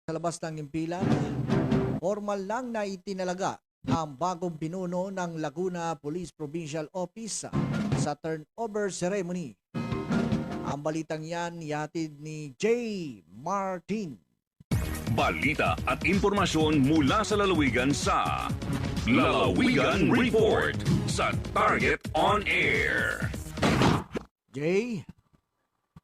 Sa labas ng impilan, formal lang na itinalaga ang bagong pinuno ng Laguna Police Provincial Office sa turnover ceremony. Ang balitang yan ihatid ni Jay Martin. Balita at impormasyon mula sa lalawigan sa Lalawigan Report sa Target On Air. Jay?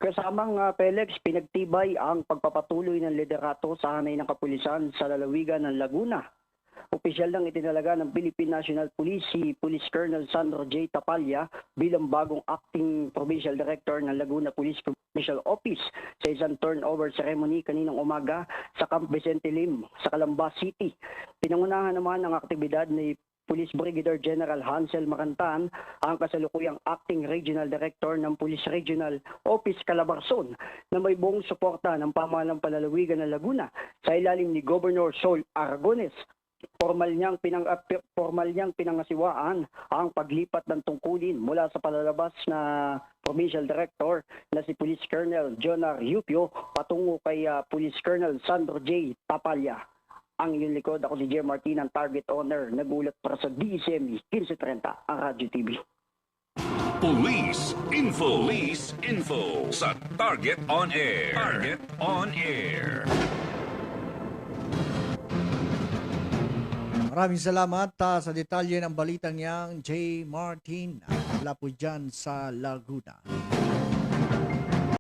Kasamang Pelex, pinagtibay ang pagpapatuloy ng liderato sa hanay ng kapulisan sa lalawigan ng Laguna. Opisyal nang itinalaga ng Philippine National Police si Police Colonel Sandro J. Tapalya bilang bagong acting Provincial Director ng Laguna Police Provincial Office sa isang turnover ceremony kaninang umaga sa Camp Vicente Lim sa Calamba City. Pinangunahan naman ng aktibidad ni Police Brigadier General Hansel Macantan, ang kasalukuyang Acting Regional Director ng Police Regional Office Calabarzon, na may buong suporta ng pamahalang palalawigan ng Laguna sa ilalim ni Governor Sol Aragones. Formal niyang pinangasiwaan ang paglipat ng tungkulin mula sa palalabas na Provincial Director na si Police Colonel Jonar Yupio patungo kay Police Colonel Sandro J. Tapalya. Ang inyong likod, ako si Jay Martin, ang Target Owner, nagulat para sa DCME 1530, ang Radyo TV. Police Info sa Target On Air. Target On Air. Maraming salamat sa detalye ng balitang yang Jay Martin. Mula po dyan sa Laguna.